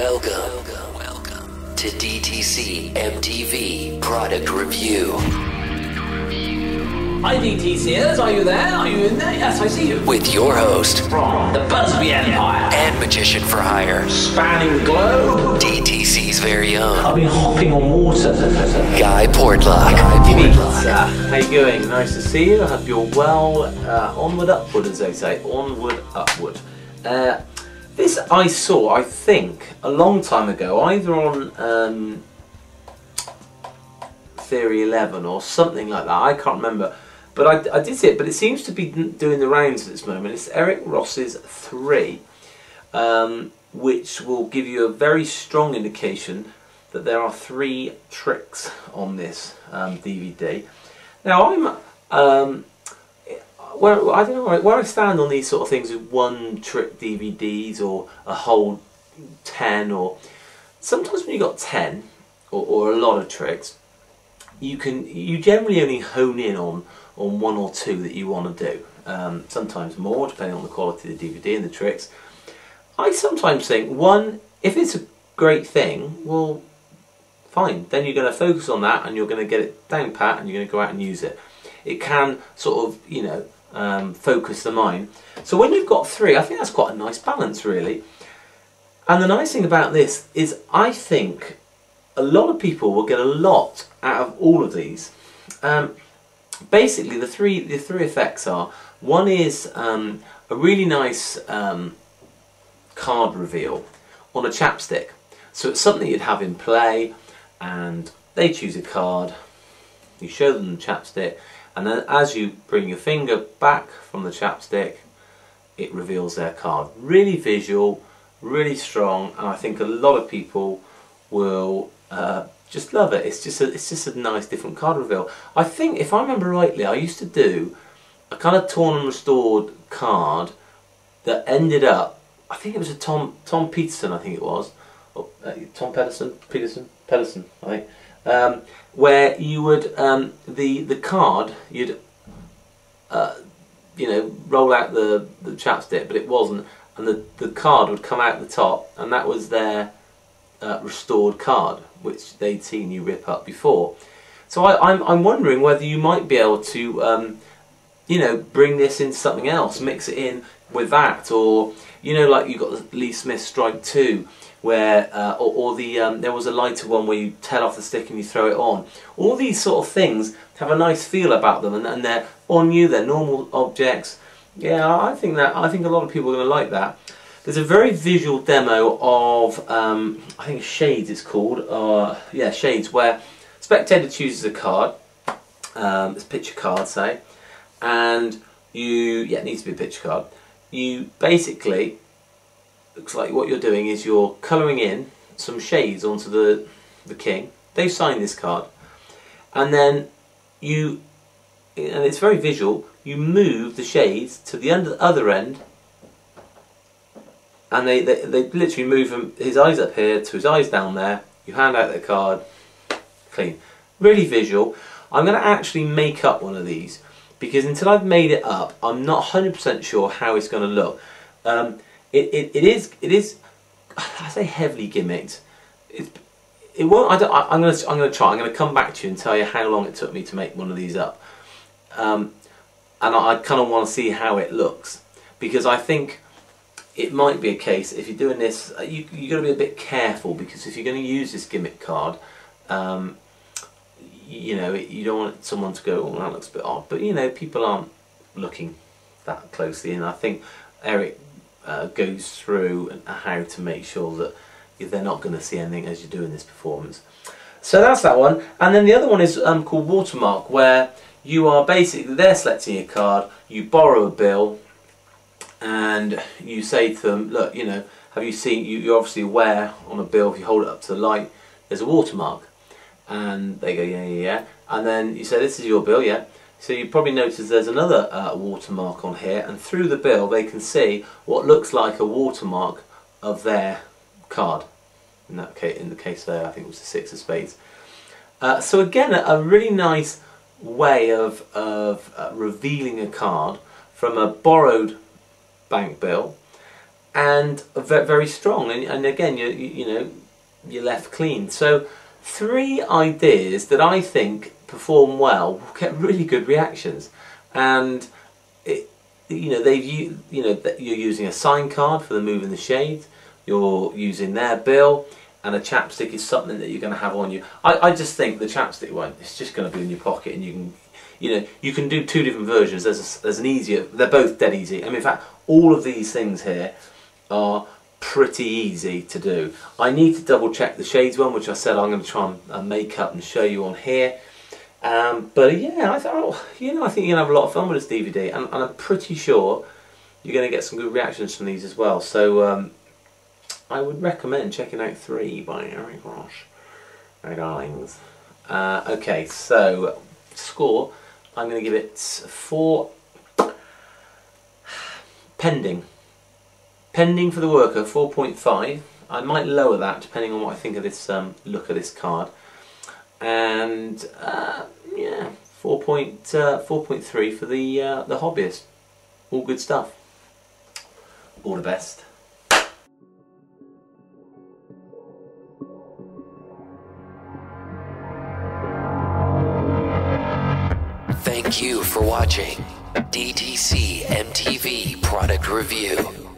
Welcome to DTC MTV Product Review. Hi DTCers, are you there? Are you in there? Yes, I see you. With your host, From the Busby Empire and magician for hire, spanning the globe, DTC's very own, I've been hopping on water. Guy Portlock. How you going? Nice to see you. I hope you're well. Onward, upward, as they say. Onward, upward. This I saw, I think, a long time ago, either on Theory 11 or something like that. I can't remember. But I did see it, but it seems to be doing the rounds at this moment. It's Eric Ross's 3, which will give you a very strong indication that there are 3 tricks on this DVD. Now, well, I don't know where I stand on these sort of things with one trick DVDs or a whole 10, or sometimes when you've got 10 or a lot of tricks, you generally only hone in on 1 or 2 that you want to do. Sometimes more, depending on the quality of the DVD and the tricks. I sometimes think, one, if it's a great thing, well, fine. Then you're going to focus on that and you're going to get it down pat and you're going to go out and use it. It can sort of, you know, focus the mind. So when you've got 3, I think that's quite a nice balance, really. And the nice thing about this is I think a lot of people will get a lot out of all of these. Basically, the three effects are: one is a really nice card reveal on a chapstick. So it's something you'd have in play, and they choose a card. You show them the chapstick, and then as you bring your finger back from the chapstick, it reveals their card. Really visual, really strong, and I think a lot of people will just love it. It's just a nice different card reveal. I think, if I remember rightly, I used to do a kind of torn and restored card that ended up, I think it was a Tom Peterson, I think it was, or, Tom Pedersen, I think, where you would the card, you'd you know, roll out the chapstick, but it wasn't, and the card would come out the top, and that was their restored card, which they'd seen you rip up before. So I'm wondering whether you might be able to you know, bring this into something else, mix it in with that, or, you know, like you got the Lee Smith Strike 2, where or the there was a lighter one where you tear off the stick and you throw it on. All these sort of things have a nice feel about them, and they're on you, they're normal objects. Yeah, I think a lot of people are going to like that. There's a very visual demo of, I think Shades it's called, yeah, Shades, where spectator chooses a card, it's a picture card, say, and yeah, it needs to be a picture card. You basically, looks like what you're doing is you're colouring in some shades onto the king. They sign this card, and then and it's very visual, you move the shades to the other end, and they literally move from his eyes up here to his eyes down there. You hand out the card, clean. Really visual. I'm going to actually make up one of these, because until I've made it up, I'm not 100% sure how it's going to look. It is, I say heavily gimmicked. It won't. I'm going to try. I'm going to come back to you and tell you how long it took me to make one of these up. And I kind of want to see how it looks, because I think it might be a case, if you're doing this, you got to be a bit careful, because if you're going to use this gimmick card, you know, you don't want someone to go, oh, that looks a bit odd, but you know, people aren't looking that closely, and I think Eric goes through how to make sure that they're not going to see anything as you're doing this performance. So that's that one. And then the other one is called Watermark, where you are basically, they're selecting a card, you borrow a bill, and you say to them, look, you know, have you seen, you're obviously aware on a bill, if you hold it up to the light, there's a watermark. And they go, yeah, yeah, yeah. And then you say, this is your bill, yeah. So you probably notice there's another watermark on here, and through the bill they can see what looks like a watermark of their card. In that case, in the case there, I think it was the 6 of spades. So again, a really nice way of revealing a card from a borrowed bank bill, and very strong, and again you know, you're left clean. So 3 ideas that I think perform well, will get really good reactions, and you know, you're using a sign card for the moving the shades, you're using their bill, and a chapstick is something that you're going to have on you. I just think the chapstick one, it's just going to be in your pocket, and you can, you know, you can do 2 different versions. There's an easier, they're both dead easy. I mean, in fact, all of these things here are pretty easy to do. I need to double check the shades one, which I said I'm going to try and make up and show you on here. But yeah, I thought, you know, I think you're going to have a lot of fun with this DVD, and I'm pretty sure you're going to get some good reactions from these as well. So I would recommend checking out 3 by Eric Roche, my darlings. Okay, so score, I'm going to give it 4 pending. Pending for the worker, 4.5. I might lower that depending on what I think of this look of this card. And yeah, 4.3 for the hobbyist. All good stuff. All the best. Thank you for watching DTC MTV Product Review.